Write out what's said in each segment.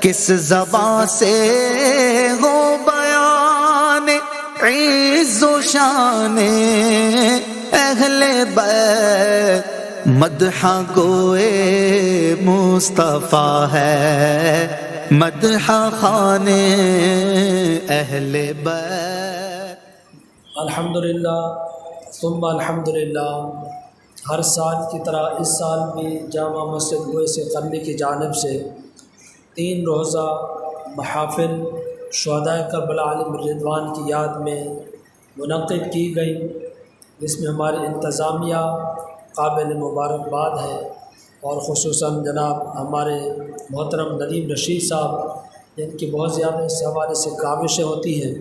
کس زبان سے ہو بیان عز و شان اہل بیت، مدح گوئے مصطفیٰ ہے، مدح خوان اہل بیت۔ الحمدللہ ثم الحمدللہ، ہر سال کی طرح اس سال بھی جامع مسجد اویس قرنی کی جانب سے 3 روزہ محافل شہدائے کربلا علیہم الرضوان کی یاد میں منعقد کی گئی، جس میں ہماری انتظامیہ قابل مبارکباد ہے، اور خصوصاً جناب ہمارے محترم ندیم رشید صاحب، جن کی بہت زیادہ اس حوالے سے کاوشیں ہوتی ہیں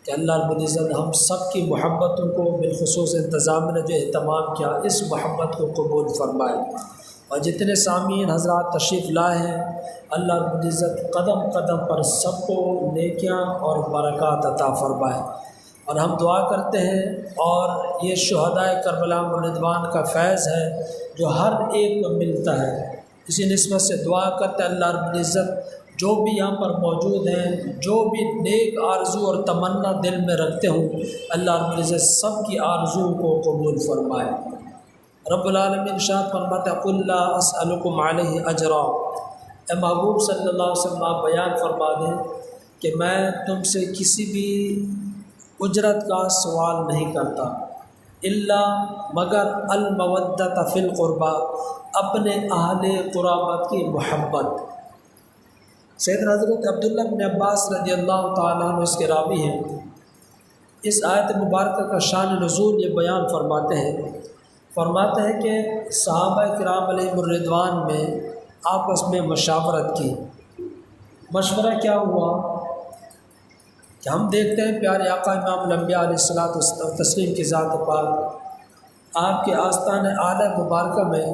کہ اللہ رب العزت ہم سب کی محبتوں کو، بالخصوص انتظامیہ نے جو اہتمام کیا، اس محبت کو قبول فرمائے، اور جتنے سامعین حضرات تشریف لائے ہیں، اللہ رب العزت قدم قدم پر سب کو نیکیاں اور برکات عطا فرمائے۔ اور ہم دعا کرتے ہیں، اور یہ شہدائے کربلا علیہم الرضوان کا فیض ہے جو ہر ایک کو ملتا ہے، اسی نسبت سے دعا کرتے ہیں اللہ رب العزت جو بھی یہاں پر موجود ہیں، جو بھی نیک آرزو اور تمنا دل میں رکھتے ہوں، اللہ رب العزت سب کی آرزو کو قبول فرمائے۔ رب العالمین ارشاد فرماتے ہیں قل لا اسألکم علیہ اجرا، اے محبوب صلی اللہ علیہ وسلم آپ بیان فرما دیں کہ میں تم سے کسی بھی اجرت کا سوال نہیں کرتا، الا مگر المودۃ فی القربہ، اپنے اہل قرابت کی محبت۔ سیدنا حضرت عبداللہ بن عباس رضی اللہ تعالیٰ عنہ اس کے راوی ہیں، اس آیت مبارکہ کا شان نزول یہ بیان فرماتے ہیں کہ صحابہ کرام علیہم الرضوان میں آپس میں مشاورت کی۔ مشورہ کیا ہوا کہ ہم دیکھتے ہیں پیارے آقا امام الانبیاء علیہ الصلوۃ والتسلیم کی ذات پاک، آپ کے آستان اعلیٰ مبارکہ میں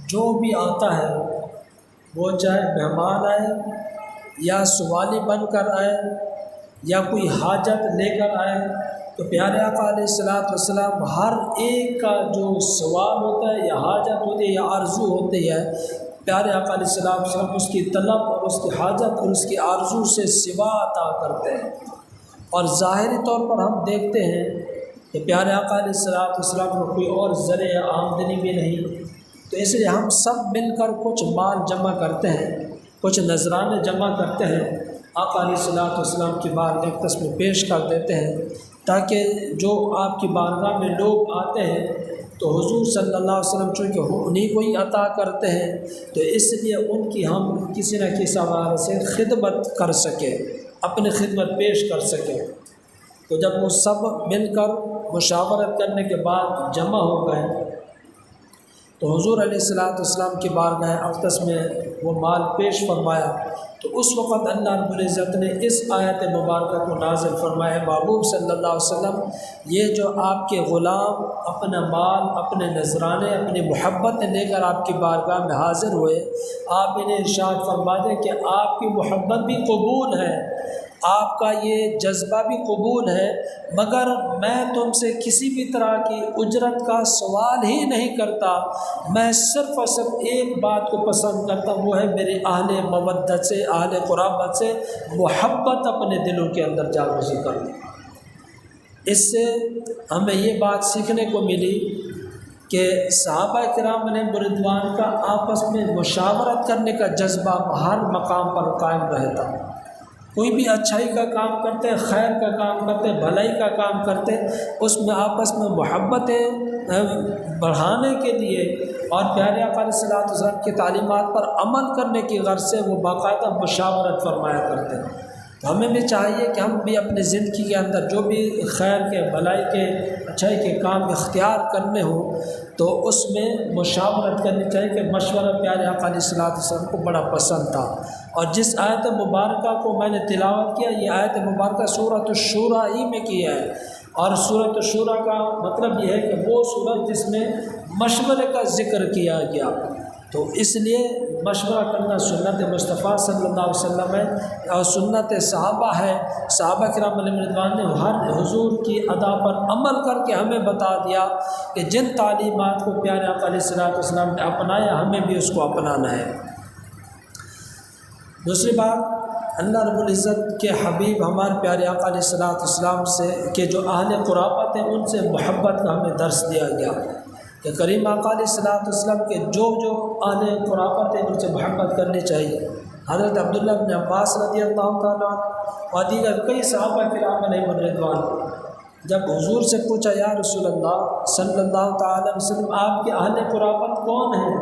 جو بھی آتا ہے، وہ چاہے مہمان آئے یا سوالی بن کر آئے یا کوئی حاجت لے کر آئے، تو پیارے آقا علیہ الصلوۃ والسلام ہر ایک کا جو سوال ہوتا ہے یا حاجت ہوتی ہے یا آرزو ہوتی ہے، پیارے آقا علیہ الصلوۃ والسلام اس کی طلب اور اس کی حاجت اور اس کی آرزو سے سوا عطا کرتے ہیں۔ اور ظاہری طور پر ہم دیکھتے ہیں کہ پیارے آقا علیہ الصلوۃ والسلام کو کوئی اور ذریعہ آمدنی بھی نہیں، تو اس لیے ہم سب مل کر کچھ مال جمع کرتے ہیں، کچھ نذرانے جمع کرتے ہیں، آقا علیہ الصلوۃ والسلام کی بارگاہ میں پیش کر دیتے ہیں، تاکہ جو آپ کی بارگاہ میں لوگ آتے ہیں تو حضور صلی اللہ علیہ وسلم چونکہ انہیں کو ہی عطا کرتے ہیں، تو اس لیے ان کی ہم کسی نہ کسی حوالے سے خدمت کر سکیں، اپنی خدمت پیش کر سکیں۔ تو جب وہ سب مل کر مشاورت کرنے کے بعد جمع ہو گئے، تو حضور علیہ الصلوۃ والسلام کی بارگاہ اقدس میں وہ مال پیش فرمایا، تو اس وقت اللہ رب العزت نے اس آیت مبارکہ کو نازل فرمایا، محبوب صلی اللہ علیہ وسلم یہ جو آپ کے غلام اپنا مال، اپنے نذرانے، اپنی محبت لے کر آپ کی بارگاہ میں حاضر ہوئے، آپ انہیں ارشاد فرما دیں کہ آپ کی محبت بھی قبول ہے، آپ کا یہ جذبہ بھی قبول ہے، مگر میں تم سے کسی بھی طرح کی اجرت کا سوال ہی نہیں کرتا، میں صرف اور صرف ایک بات کو پسند کرتا ہوں، وہ ہے میرے اہل مودت سے، اہل قرابت سے محبت اپنے دلوں کے اندر جاگزی کرنا۔ اس سے ہمیں یہ بات سیکھنے کو ملی کہ صحابہ کرام علیہم الرضوان کا آپس میں مشاورت کرنے کا جذبہ ہر مقام پر قائم رہتا۔ کوئی بھی اچھائی کا کام کرتے، خیر کا کام کرتے، بھلائی کا کام کرتے، اس میں آپس میں محبتیں بڑھانے کے لیے اور پیارے آقا علیہ الصلوۃ والسلام کی تعلیمات پر عمل کرنے کی غرض سے وہ باقاعدہ مشاورت فرمایا کرتے ہیں۔ تو ہمیں بھی چاہیے کہ ہم بھی اپنی زندگی کے اندر جو بھی خیر کے، بھلائی کے، اچھائی کے کام اختیار کرنے ہوں تو اس میں مشاورت کرنی چاہیے، کہ مشورہ پیارے آقا علیہ الصلوۃ والسلام کو بڑا پسند تھا۔ اور جس آیت مبارکہ کو میں نے تلاوت کیا، یہ آیت مبارکہ سورۃ الشورى ہی میں کیا ہے، اور سورۃ الشورى کا مطلب یہ ہے کہ وہ سورت جس میں مشورے کا ذکر کیا گیا، تو اس لیے مشورہ کرنا سنت مصطفیٰ صلی اللہ علیہ وسلم ہے اور سنت صحابہ ہے۔ صحابہ کرام علیہم الرضوان نے ہر حضور کی ادا پر عمل کر کے ہمیں بتا دیا کہ جن تعلیمات کو پیارے آقا علیہ الصلوۃ والسلام نے اپنایا، ہمیں بھی اس کو اپنانا ہے۔ دوسری بات، اللہ رب العزت کے حبیب ہمارے پیارے آقا علیہ الصلوۃ والسلام سے کہ جو اہل قرابت ہیں ان سے محبت کا ہمیں درس دیا گیا کہ کریم آقا علیہ الصلوۃ والسلام کے جو اہل قرابت ہیں ان سے محبت کرنی چاہیے۔ حضرت عبداللہ بن عباس رضی اللہ تعالیٰ اور دیگر کئی صحابہ کرام علیہم الرضوان جب حضور سے پوچھا یا رسول اللہ صلی اللہ تعالی علیہ وسلم آپ کے اہل قرابت کون ہیں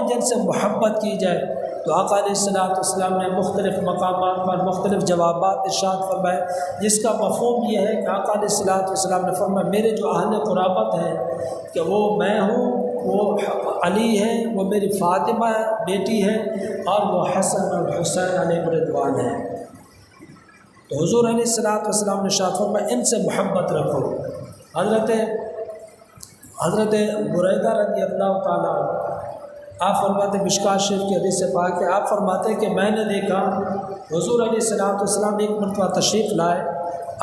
جن سے محبت کی جائے، تو آقا علیہ الصلوۃ والسلام نے مختلف مقامات پر مختلف جوابات ارشاد فرمائے، جس کا مفہوم یہ ہے کہ آقا علیہ الصلوۃ والسلام نے فرمایا میرے جو اہل قرابت ہیں کہ وہ میں ہوں، وہ علی ہے، وہ میری فاطمہ بیٹی ہے، اور وہ حسن اور حسین علیہ رضوان ہیں۔ تو حضور علیہ الصلوۃ والسلام نے ارشاد فرمایا ان سے محبت رکھو۔ حضرت بریدہ رضی اللہ تعالیٰ آپ فرماتے مشکوٰۃ شریف کی حدیث سے پاک کہ آپ فرماتے کہ میں نے دیکھا حضور علیہ الصلوۃ والسلام ایک مرتبہ تشریف لائے،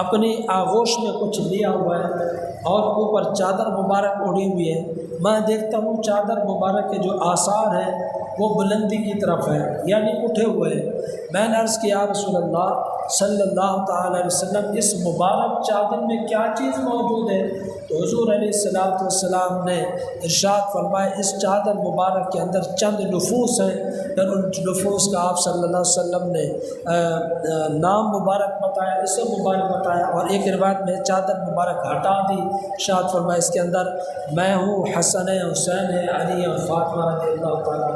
اپنی آغوش میں کچھ لیا ہوا ہے اور اوپر چادر مبارک اڑی ہوئی ہے، میں دیکھتا ہوں چادر مبارک کے جو آثار ہیں وہ بلندی کی طرف ہے، یعنی اٹھے ہوئے ہیں۔ میں نے عرض کیا رسول اللہ صلی اللہ تعالی علیہ وسلم اس مبارک چادر میں کیا چیز موجود ہے؟ تو حضور علیہ الصلوۃ والسلام نے ارشاد فرمایا اس چادر مبارک کے اندر چند نفوس ہیں، پھر ان نفوس کا آپ صلی اللہ علیہ وسلم نے نام مبارک بتایا، اسم مبارک بتایا، اور ایک روایت میں چادر مبارک ہٹا دی، ارشاد فرمایا اس کے اندر میں ہوں، حسن ہے، حسین ہے، علی اور فاطمہ رضی اللہ تعالیٰ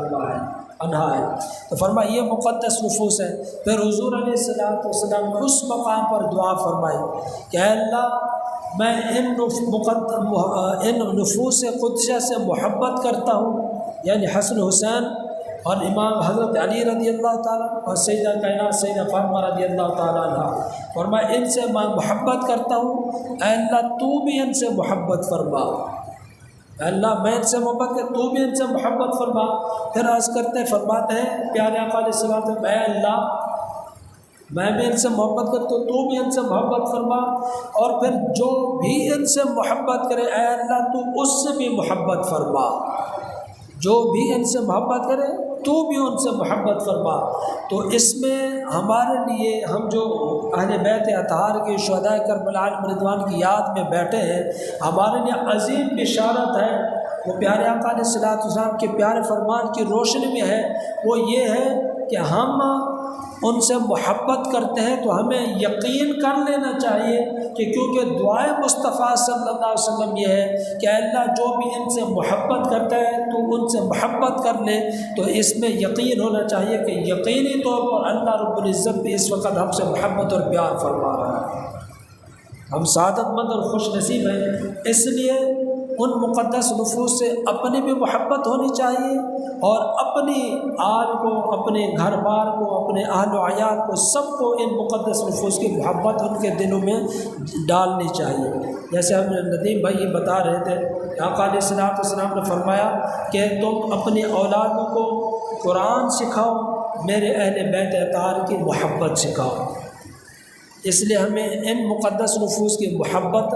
عنہ ہے۔ تو فرمایا یہ مقدس نفوس ہے۔ پھر حضور علیہ الصلوۃ والسلام نے اس مقام پر دعا فرمائی کہ اے اللہ میں ان نفوس قدسیہ سے محبت کرتا ہوں، یعنی حسن حسین اور امام حضرت علی رضی اللہ تعالیٰ اور سیدہ کائنات سیدہ فاطمہ رضی اللہ تعالیٰ عنہ، فرمایا ان سے میں محبت کرتا ہوں، اے اللہ تو بھی ان سے محبت فرما، اے اللہ میں ان سے محبت کر تو بھی ان سے محبت فرما۔ پھر عرض کرتے فرماتے ہیں پیارے آقا علیہ الصلوۃ والسلام اے اللہ میں بھی ان سے محبت کرتا ہوں تو بھی ان سے محبت فرما، اور پھر جو بھی ان سے محبت کرے اے اللہ تو اس سے بھی محبت فرما، جو بھی ان سے محبت کرے تو بھی ان سے محبت فرما۔ تو اس میں ہمارے لیے ہم جو اہل بیت اطہار کے شہداء کربلا علیہم رضوان کی یاد میں بیٹھے ہیں، ہمارے لیے عظیم بشارت ہے، وہ پیارے آقا علیہ الصلوۃ والسلام کے پیارے فرمان کی روشنی میں ہے، وہ یہ ہے کہ ہم ان سے محبت کرتے ہیں تو ہمیں یقین کر لینا چاہیے کہ کیونکہ دعائے مصطفیٰ صلی اللہ علیہ وسلم یہ ہے کہ اللہ جو بھی ان سے محبت کرتا ہے تو ان سے محبت کر لے، تو اس میں یقین ہونا چاہیے کہ یقینی طور پر اللہ رب العزت بھی اس وقت ہم سے محبت اور پیار فرما رہا ہے۔ ہم سعادت مند اور خوش نصیب ہیں، اس لیے ان مقدس نفوس سے اپنی بھی محبت ہونی چاہیے اور اپنی آل کو، اپنے گھر بار کو، اپنے اہل و عیال کو، سب کو ان مقدس نفوس کی محبت ان کے دلوں میں ڈالنی چاہیے۔ جیسے ہم ندیم بھائی یہ بتا رہے تھے کہ آقا علیہ الصلوۃ والسلام نے فرمایا کہ تم اپنی اولادوں کو قرآن سکھاؤ، میرے اہل بیت اطہار کی محبت سکھاؤ۔ اس لیے ہمیں ان مقدس نفوس کی محبت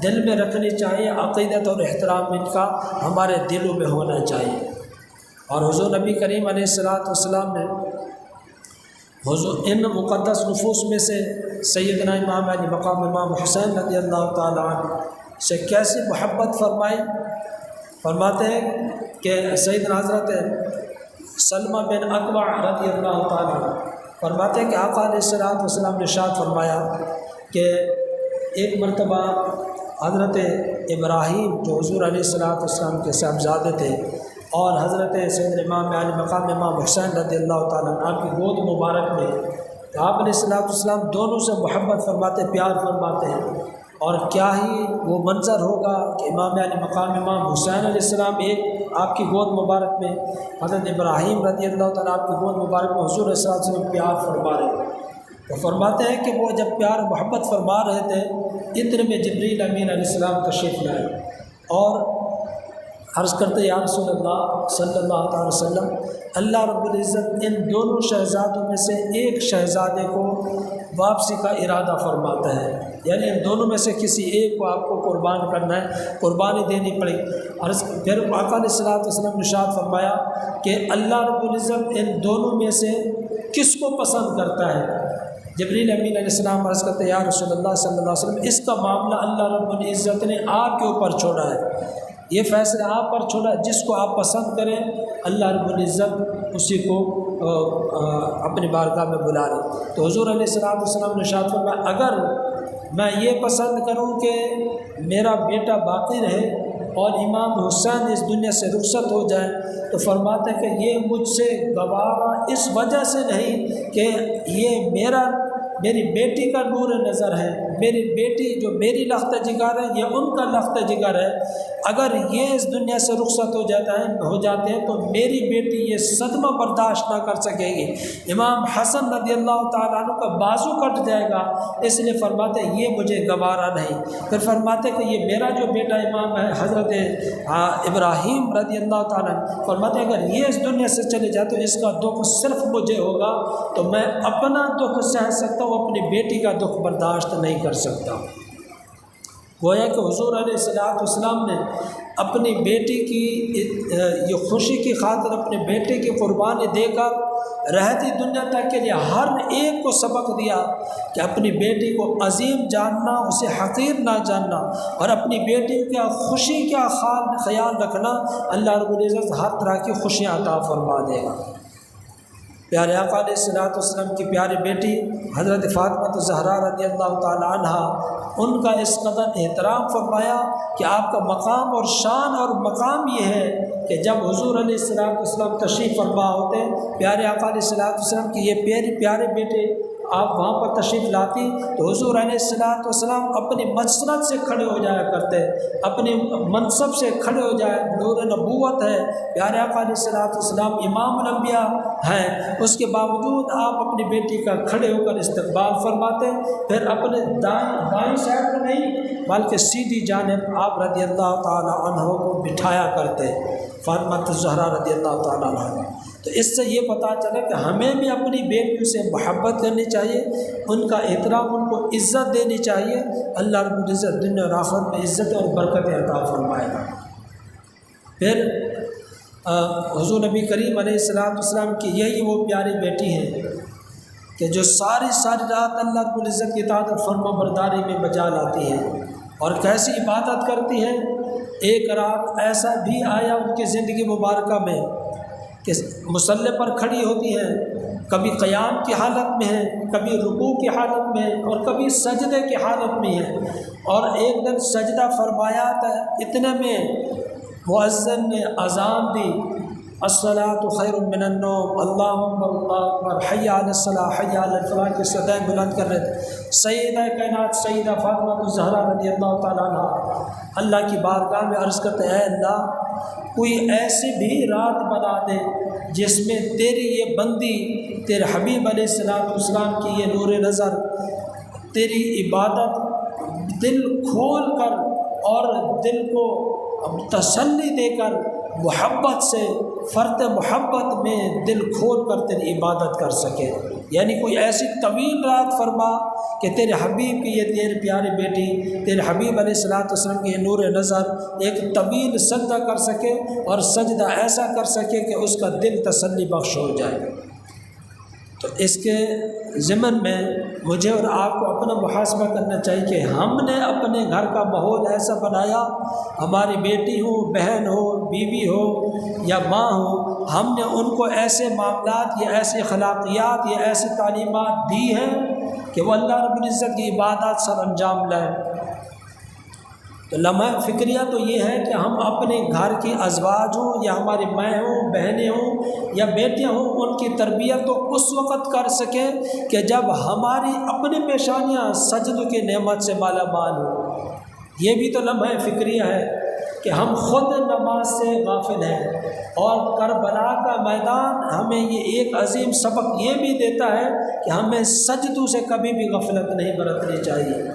دل میں رکھنی چاہیے، عقیدت اور احترام ان کا ہمارے دلوں میں ہونا چاہیے۔ اور حضور نبی کریم علیہ الصلوۃ والسلام نے ان مقدس نفوس میں سے سیدنا امام علی مقام امام حسین رضی اللہ تعالیٰ عنہ سے کیسی محبت فرمائی؟ فرماتے ہیں کہ سیدنا حضرت سلمہ بن اکوع رضی اللہ تعالیٰ عنہ فرماتے ہیں کہ آقا علیہ الصلوۃ والسلام نے ارشاد فرمایا کہ ایک مرتبہ حضرت ابراہیم جو حضور علیہ الصلوۃ والسلام کے صاحبزادے تھے اور حضرت سیدنا امام علی مقام امام حسین رضی اللہ تعالیٰ عنہ آپ کی گود مبارک میں آپ علیہ الصلوۃ والسلام دونوں سے محبت فرماتے، پیار فرماتے ہیں، اور کیا ہی وہ منظر ہوگا کہ امام علی مقام امام حسین علیہ السلام ایک آپ کی گود مبارک میں، حضرت ابراہیم رضی اللہ تعالیٰ آپ کی گود مبارک میں حضور صلی اللہ علیہ وسلم پیار فرما رہے ہیں۔ تو فرماتے ہیں کہ وہ جب پیار محبت فرما رہے تھے اتنے میں جبریل امین علیہ السلام تشریف لائے اور عرض کرتے یا رسول اللہ صلی اللہ تعالی وسلم اللہ رب العزت ان دونوں شہزادوں میں سے ایک شہزادے کو واپسی کا ارادہ فرماتا ہے، یعنی ان دونوں میں سے کسی ایک کو آپ کو قربان کرنا ہے، قربانی دینی پڑے۔ عرض پھر آقا علیہ الصلوۃ والسلام نے ارشاد فرمایا کہ اللہ رب العزت ان دونوں میں سے کس کو پسند کرتا ہے؟ جبریل امین علیہ السلام عرض کرتے ہیں یا رسول اللہ صلی اللہ علیہ وسلم، اس کا معاملہ اللہ رب العزت نے آپ کے اوپر چھوڑا ہے، یہ فیصلہ آپ پر چھوڑا ہے، جس کو آپ پسند کریں اللہ رب العزت اسی کو اپنی بارگاہ میں بلا لیں۔ تو حضور علیہ السلام نے ارشاد فرمایا اگر میں یہ پسند کروں کہ میرا بیٹا باقی رہے اور امام حسین اس دنیا سے رخصت ہو جائے، تو فرماتے ہیں کہ یہ مجھ سے گوارا اس وجہ سے نہیں کہ یہ میری بیٹی کا نور نظر ہے، میری بیٹی جو میری لخت جگر ہے یہ ان کا لخت جگر ہے، اگر یہ اس دنیا سے رخصت ہو جاتے ہیں تو میری بیٹی یہ صدمہ برداشت نہ کر سکے گی، امام حسن رضی اللہ تعالیٰ عنہ کا بازو کٹ جائے گا، اس لیے فرماتے ہیں یہ مجھے گوارا نہیں۔ پھر فرماتے کہ یہ میرا جو بیٹا امام ہے حضرت ابراہیم رضی اللہ تعالیٰ عنہ، فرماتے ہیں اگر یہ اس دنیا سے چلے جائے تو اس کا دکھ صرف مجھے ہوگا، تو میں اپنا دکھ سہ سکتا ہوں، اپنی بیٹی کا دکھ برداشت نہیں کر سکتا۔ گویا کہ حضور علیہ السلام نے اپنی بیٹی کی یہ خوشی کی خاطر اپنے بیٹے کی قربانی دے کر رہتی دنیا تک کے لیے ہر ایک کو سبق دیا کہ اپنی بیٹی کو عظیم جاننا، اسے حقیر نہ جاننا، اور اپنی بیٹی کا خوشی کا خیال رکھنا، اللہ رب العزت ہر طرح کی خوشیاں عطا فرما دے گا۔ پیارے آقا علیہ السلام کی پیاری بیٹی حضرت فاطمہ زہرا رضی اللہ تعالی عنہ، ان کا اس قدر احترام فرمایا کہ آپ کا مقام اور شان اور مقام یہ ہے کہ جب حضور علیہ السلام تشریف فرما ہوتے، پیارے آقا علیہ السلام کی یہ پیارے بیٹے آپ وہاں پر تشریف لاتی تو حضور علیہ السلام اپنی مسند سے کھڑے ہو جایا کرتے، اپنے منصب سے کھڑے ہو جائے، نور نبوت ہے، پیارے آقا علیہ السلام امام الانبیاء ہیں، اس کے باوجود آپ اپنی بیٹی کا کھڑے ہو کر استقبال فرماتے، پھر اپنے دائیں سائڈ میں نہیں بلکہ سیدھی جانب آپ رضی اللہ تعالی عنہ کو بٹھایا کرتے، فاطمہ زہرا رضی اللہ تعالی عنہ۔ تو اس سے یہ پتہ چلا کہ ہمیں بھی اپنی بیٹیوں سے محبت کرنی چاہیے، ان کا احترام، ان کو عزت دینی چاہیے، اللہ رب العزت دنیا اور آخرت میں عزت اور برکت عطا فرمائے گا۔ پھر حضور نبی کریم علیہ السلام کی یہی وہ پیاری بیٹی ہے کہ جو ساری رات اللہ رب العزت کی اطاعت اور فرما برداری میں بجا لاتی ہے، اور کیسی عبادت کرتی ہے۔ ایک رات ایسا بھی آیا ان کی زندگی مبارکہ میں کہ مصلی پر کھڑی ہوتی ہیں، کبھی قیام کی حالت میں ہیں، کبھی رکوع کی حالت میں ہیں، اور کبھی سجدے کی حالت میں ہیں، اور ایک دن سجدہ فرمایا تھا، اتنے میں مؤذن نے اذان دی، الصلاۃ خیر من النوم، اللہ اکبر اللہ اکبر، حی علی الصلاۃ حی علی الفلاح کے صدائیں بلند کر رہے تھے۔ سیدہ کائنات سیدہ فاطمہ زہرا رضی اللہ تعالیٰ عنہ اللہ کی بارگاہ میں عرض کرتے ہیں، اے اللہ کوئی ایسی بھی رات بنا دے جس میں تیری یہ بندی، تیرے حبیب علیہ السلام کی یہ نور نظر، تیری عبادت دل کھول کر اور دل کو تسلی دے کر محبت سے، فرط محبت میں دل کھول کر تیری عبادت کر سکے۔ یعنی کوئی ایسی طویل رات فرما کہ تیرے حبیب کی یہ تیرے پیاری بیٹی، تیرے حبیب علیہ السلام کی یہ نور نظر ایک طویل سجدہ کر سکے، اور سجدہ ایسا کر سکے کہ اس کا دل تسلی بخش ہو جائے۔ تو اس کے ضمن میں مجھے اور آپ کو اپنا محاسبہ کرنا چاہیے کہ ہم نے اپنے گھر کا ماحول ایسا بنایا، ہماری بیٹی ہو، بہن ہو، بیوی ہو یا ماں ہو، ہم نے ان کو ایسے معاملات یا ایسے اخلاقیات یا ایسی تعلیمات دی ہیں کہ وہ اللہ رب العزت کی عبادات سر انجام لائیں۔ تو لمحہ فکریہ تو یہ ہے کہ ہم اپنے گھر کی ازواج ہوں یا ہماری مائیں ہوں، بہنیں ہوں یا بیٹیاں ہوں، ان کی تربیت تو اس وقت کر سکیں کہ جب ہماری اپنی پیشانیاں سجدوں کی نعمت سے مالا مال ہوں۔ یہ بھی تو لمحہ فکریہ ہے کہ ہم خود نماز سے غافل ہیں، اور کربلا کا میدان ہمیں یہ ایک عظیم سبق یہ بھی دیتا ہے کہ ہمیں سجدوں سے کبھی بھی غفلت نہیں برتنی چاہیے۔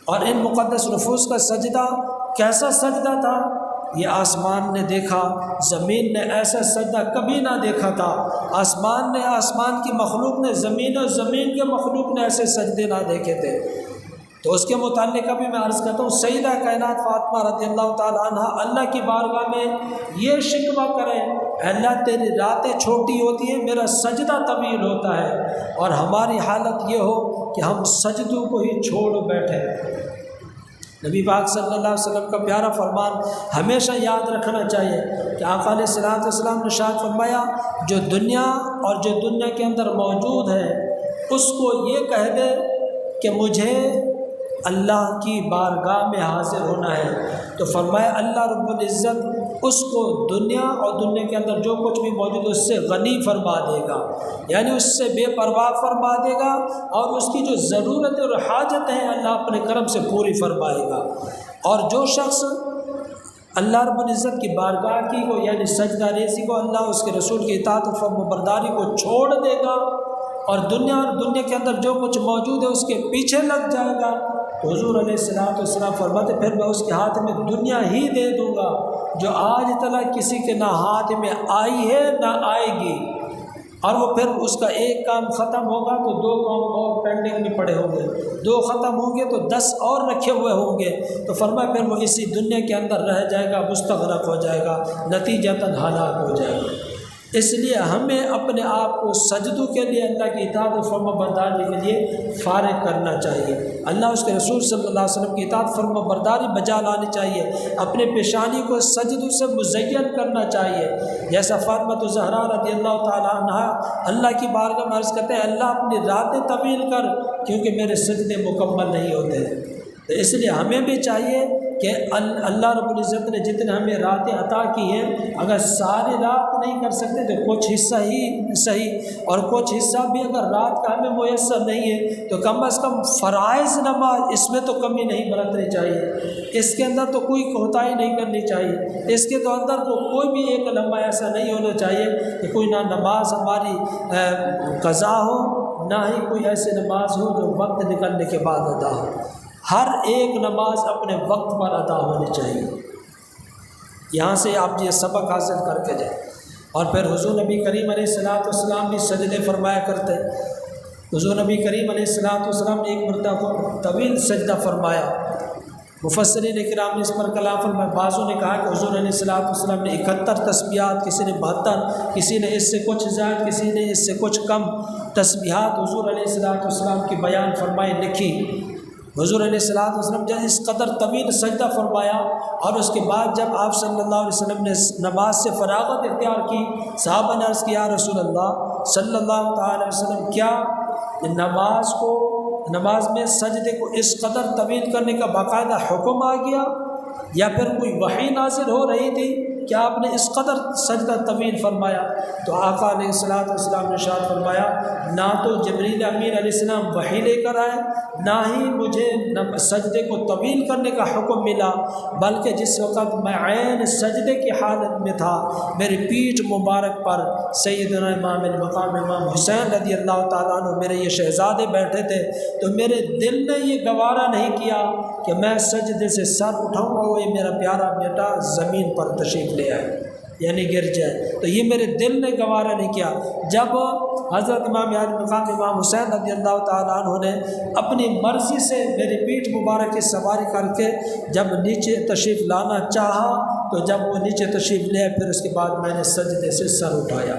اور ان مقدس نفوس کا سجدہ کیسا سجدہ تھا، یہ آسمان نے دیکھا، زمین نے ایسا سجدہ کبھی نہ دیکھا تھا، آسمان کی مخلوق نے، زمین اور زمین کے مخلوق نے ایسے سجدے نہ دیکھے تھے۔ تو اس کے متعلق بھی میں عرض کرتا ہوں، سیدہ کائنات فاطمہ رضی اللہ تعالی عنہ اللہ کی بارگاہ میں یہ شکوہ کریں اللہ تیری راتیں چھوٹی ہوتی ہیں، میرا سجدہ طویل ہوتا ہے، اور ہماری حالت یہ ہو کہ ہم سجدوں کو ہی چھوڑ بیٹھیں۔ نبی پاک صلی اللہ علیہ وسلم کا پیارا فرمان ہمیشہ یاد رکھنا چاہیے کہ آقا علیہ الصلوۃ والسلام نے ارشاد فرمایا، جو دنیا اور جو دنیا کے اندر موجود ہے اس کو یہ کہہ دے کہ مجھے اللہ کی بارگاہ میں حاضر ہونا ہے، تو فرمایا اللہ رب العزت اس کو دنیا اور دنیا کے اندر جو کچھ بھی موجود ہے اس سے غنی فرما دے گا، یعنی اس سے بے پرواہ فرما دے گا، اور اس کی جو ضرورتیں اور حاجتیں ہیں اللہ اپنے کرم سے پوری فرمائے گا۔ اور جو شخص اللہ رب العزت کی بارگاہ کی کو یعنی سجدہ ریزی کو، اللہ اس کے رسول کی اطاعت و فرما برداری کو چھوڑ دے گا اور دنیا کے اندر جو کچھ موجود ہے اس کے پیچھے لگ جائے گا، تو حضور علیہ السلام فرماتے پھر میں اس کے ہاتھ میں دنیا ہی دے دوں گا جو آج تک کسی کے نہ ہاتھ میں آئی ہے نہ آئے گی، اور وہ پھر اس کا ایک کام ختم ہوگا تو 2 کام اور پینڈنگ میں پڑے ہوں گے، 2 ختم ہوں گے تو 10 اور رکھے ہوئے ہوں گے، تو فرمایا پھر وہ اسی دنیا کے اندر رہ جائے گا، مستغرق ہو جائے گا، نتیجتاً ہلاک ہو جائے گا۔ اس لیے ہمیں اپنے آپ کو سجدوں کے لیے اللہ کی اطاعت و فرما برداری کے لیے فارغ کرنا چاہیے، اللہ اس کے رسول صلی اللہ علیہ وسلم کی اطاعت فرما برداری بجا لانی چاہیے، اپنے پیشانی کو سجدوں سے مزین کرنا چاہیے، جیسا فاطمہ الزہرا رضی اللہ تعالیٰ عنہ اللہ کی بارگاہ میں عرض کرتے ہیں اللہ اپنی راتیں طویل کر کیونکہ میرے سجدے مکمل نہیں ہوتے، تو اس لیے ہمیں بھی چاہیے کہ اللہ رب العزت نے جتنے ہمیں راتیں عطا کی ہیں اگر ساری رات نہیں کر سکتے تو کچھ حصہ ہی صحیح، اور کچھ حصہ بھی اگر رات کا ہمیں میسر نہیں ہے تو کم از کم فرائض نماز اس میں تو کمی نہیں برتنی چاہیے، اس کے اندر تو کوئی کوتاہی نہیں کرنی چاہیے، اس کے تو اندر تو کوئی بھی ایک لمحہ ایسا نہیں ہونا چاہیے کہ کوئی نہ نماز ہماری قضا ہو نہ ہی کوئی ایسی نماز ہو جو وقت نکلنے کے بعد ادا ہو، ہر ایک نماز اپنے وقت پر ادا ہونی چاہیے۔ یہاں سے آپ یہ سبق حاصل کر کے جائیں۔ اور پھر حضور نبی کریم علیہ السلام بھی سجدے فرمایا کرتے، حضور نبی کریم علیہ السلام نے ایک مرتبہ طویل سجدہ فرمایا، مفسرین کرام نے اس پر کلام فرمایا، بعضوں نے کہا کہ حضور علیہ السلام نے 71 تسبیحات، کسی نے 72، کسی نے اس سے کچھ زائد، کسی نے اس سے کچھ کم تسبیحات حضور علیہ السلام کی بیان فرمائی لکھی۔ حضور علیہ السلام جب اس قدر طویل سجدہ فرمایا اور اس کے بعد جب آپ صلی اللہ علیہ وسلم نے نماز سے فراغت اختیار کی، صحابہ نے عرض کیا رسول اللہ صلی اللہ تعالی وسلم کیا نماز میں سجدے کو اس قدر طویل کرنے کا باقاعدہ حکم آ گیا یا پھر کوئی وحی نازل ہو رہی تھی کہ آپ نے اس قدر سجدہ طویل فرمایا؟ تو آقا علیہ السلام نے ارشاد فرمایا نہ تو جبریل امین علیہ السلام وحی لے کر آئے نہ ہی مجھے سجدے کو طویل کرنے کا حکم ملا، بلکہ جس وقت میں عین سجدے کی حالت میں تھا میری پیٹھ مبارک پر سیدنا امام المقام امام حسین رضی اللہ تعالیٰ عنہ میرے یہ شہزادے بیٹھے تھے، تو میرے دل نے یہ گوارا نہیں کیا کہ میں سجدے سے سر اٹھاؤں اور یہ میرا پیارا بیٹا زمین پر تشریف لے آئے یعنی گر جائے، تو یہ میرے دل نے گوارا نہیں کیا۔ جب حضرت امام مقام امام حسین رضی اللہ تعالیٰ عنہ نے اپنی مرضی سے میری پیٹھ مبارک کی سواری کر کے جب نیچے تشریف لانا چاہا تو جب وہ نیچے تشریف لے پھر اس کے بعد میں نے سجدے سے سر اٹھایا۔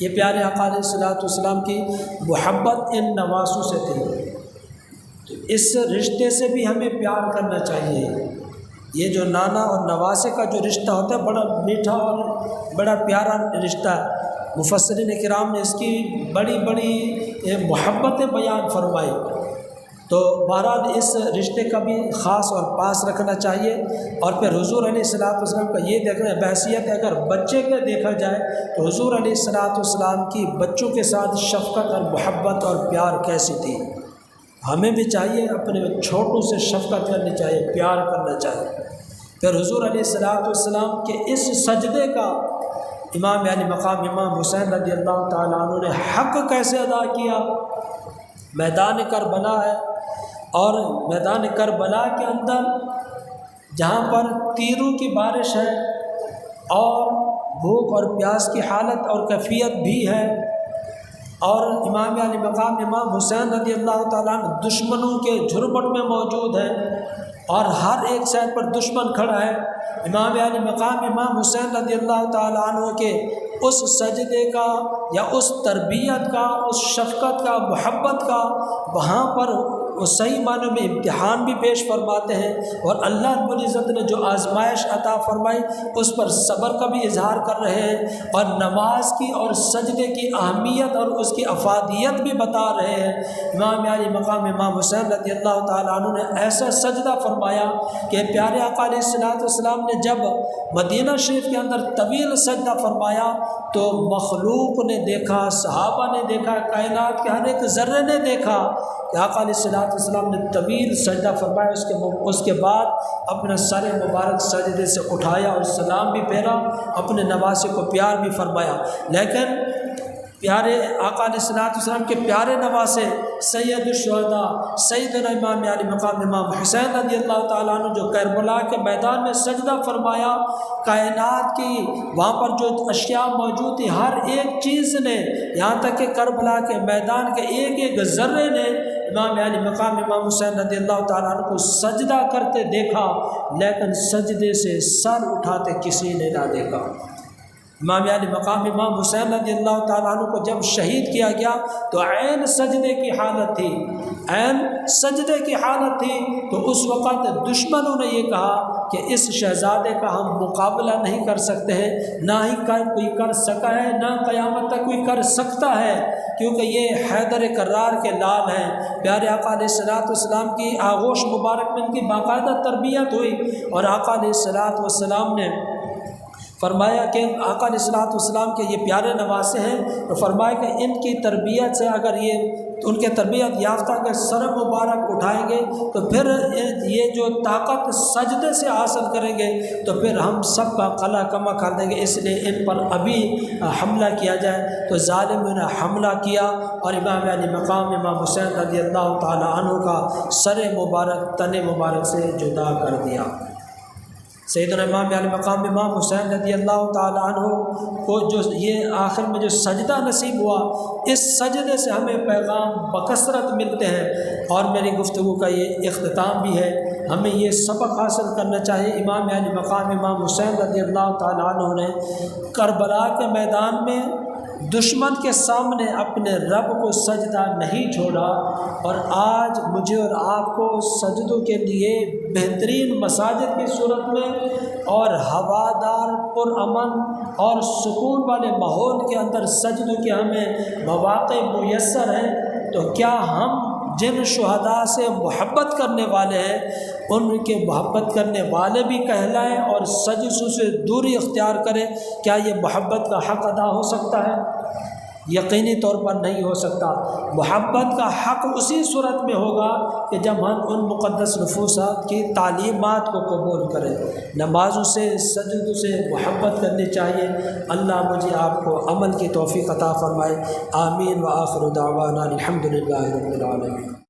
یہ پیارے آقا علیہ السلام کی محبت ان نواسوں سے تھی، تو اس رشتے سے بھی ہمیں پیار کرنا چاہیے۔ یہ جو نانا اور نواسے کا جو رشتہ ہوتا ہے بڑا میٹھا اور بڑا پیارا رشتہ ہے، مفسرین کرام نے اس کی بڑی بڑی محبتیں بیان فرمائی، تو بہرحال اس رشتے کا بھی خاص اور پاس رکھنا چاہیے۔ اور پھر حضور علیہ السلام کا یہ دیکھنا بحیثیت اگر بچے کے دیکھا جائے تو حضور علیہ السلام کی بچوں کے ساتھ شفقت اور محبت اور پیار کیسی تھی، ہمیں بھی چاہیے اپنے چھوٹوں سے شفقت کرنی چاہیے، پیار کرنا چاہیے۔ پھر حضور علیہ السلام کے اس سجدے کا امام یعنی مقام امام حسین رضی اللہ تعالیٰ عنہ نے حق کیسے ادا کیا؟ میدان کربلا ہے، اور میدان کربلا کے اندر جہاں پر تیروں کی بارش ہے اور بھوک اور پیاس کی حالت اور کیفیت بھی ہے، اور امام علی مقام امام حسین رضی اللہ تعالیٰ عنہ دشمنوں کے جھرمٹ میں موجود ہیں اور ہر ایک سائڈ پر دشمن کھڑا ہے، امام علی مقام امام حسین رضی اللہ تعالیٰ عنہ کے اس سجدے کا یا اس تربیت کا، اس شفقت کا، محبت کا وہاں پر وہ صحیح معنوں میں امتحان بھی پیش فرماتے ہیں، اور اللہ رب العزت نے جو آزمائش عطا فرمائی اس پر صبر کا بھی اظہار کر رہے ہیں، اور نماز کی اور سجدے کی اہمیت اور اس کی افادیت بھی بتا رہے ہیں۔ امام علی مقام امام حسین رضی اللہ تعالیٰ عنہ نے ایسا سجدہ فرمایا کہ پیارے آقا علیہ الصلوۃ والسلام نے جب مدینہ شریف کے اندر طویل سجدہ فرمایا تو مخلوق نے دیکھا، صحابہ نے دیکھا، کائنات کے ہر ایک ذرے نے دیکھا کہ آقا علیہ الصلوۃ والسلام نے طویل سجدہ فرمایا، اس کے بعد اپنا سر مبارک سجدے سے اٹھایا اور سلام بھی پھیرا، اپنے نواسے کو پیار بھی فرمایا۔ لیکن پیارے آقا علیہ الصلوۃ والسلام کے پیارے نواسے سید الشہداء سیدنا امام علی مقام امام حسین رضی اللہ تعالیٰ عنہ جو کربلا کے میدان میں سجدہ فرمایا، کائنات کی وہاں پر جو اشیاء موجود تھی ہر ایک چیز نے، یہاں تک کہ کربلا کے میدان کے ایک ایک ذرے نے امام علی مقام امام حسین رضی اللہ تعالیٰ عنہ کو سجدہ کرتے دیکھا، لیکن سجدے سے سر اٹھاتے کسی نے نہ دیکھا۔ امام علی مقام امام حسین رضی اللہ تعالیٰ عنہ کو جب شہید کیا گیا تو عین سجدے کی حالت تھی، عین سجدے کی حالت تھی، تو اس وقت دشمنوں نے یہ کہا کہ اس شہزادے کا ہم مقابلہ نہیں کر سکتے ہیں، نہ ہی کوئی کر سکا ہے، نہ قیامت تک کوئی کر سکتا ہے، کیونکہ یہ حیدر کرار کے لال ہیں۔ پیارے آقا علیہ الصلوۃ والسلام کی آغوش مبارک میں ان کی باقاعدہ تربیت ہوئی، اور آقا علیہ الصلوۃ والسلام نے فرمایا کہ آقا علیہ الصلوۃ والسلام کے یہ پیارے نواسے ہیں، تو فرمایا کہ ان کی تربیت سے اگر ان کے تربیت یافتہ کے سر مبارک اٹھائیں گے تو پھر یہ جو طاقت سجدے سے حاصل کریں گے تو پھر ہم سب کا قلع کما کر دیں گے، اس لیے ان پر ابھی حملہ کیا جائے۔ تو ظالموں نے حملہ کیا اور امام علی مقام امام حسین رضی اللہ تعالیٰ عنہ کا سر مبارک تن مبارک سے جدا کر دیا۔ سیدنا امام علی مقام امام حسین رضی اللہ تعالیٰ عنہ کو جو یہ آخر میں جو سجدہ نصیب ہوا، اس سجدے سے ہمیں پیغام بکثرت ملتے ہیں، اور میری گفتگو کا یہ اختتام بھی ہے۔ ہمیں یہ سبق حاصل کرنا چاہیے، امام علی مقام امام حسین رضی اللہ تعالیٰ عنہ نے کربلا کے میدان میں دشمن کے سامنے اپنے رب کو سجدہ نہیں چھوڑا، اور آج مجھے اور آپ کو سجدوں کے لیے بہترین مساجد کی صورت میں اور ہوادار پرامن اور سکون والے ماحول کے اندر سجدوں کے ہمیں مواقع میسر ہیں، تو کیا ہم جن شہداء سے محبت کرنے والے ہیں ان کے محبت کرنے والے بھی کہلائیں اور سجدوں سے دوری اختیار کریں؟ کیا یہ محبت کا حق ادا ہو سکتا ہے؟ یقینی طور پر نہیں ہو سکتا۔ محبت کا حق اسی صورت میں ہوگا کہ جب ہم ان مقدس نفوسات کی تعلیمات کو قبول کریں۔ نمازوں سے، سجدوں سے محبت کرنی چاہیے۔ اللہ مجھے آپ کو عمل کی توفیق عطا فرمائے۔ آمین۔ وآخر دعوانا الحمدللہ رب العالمین۔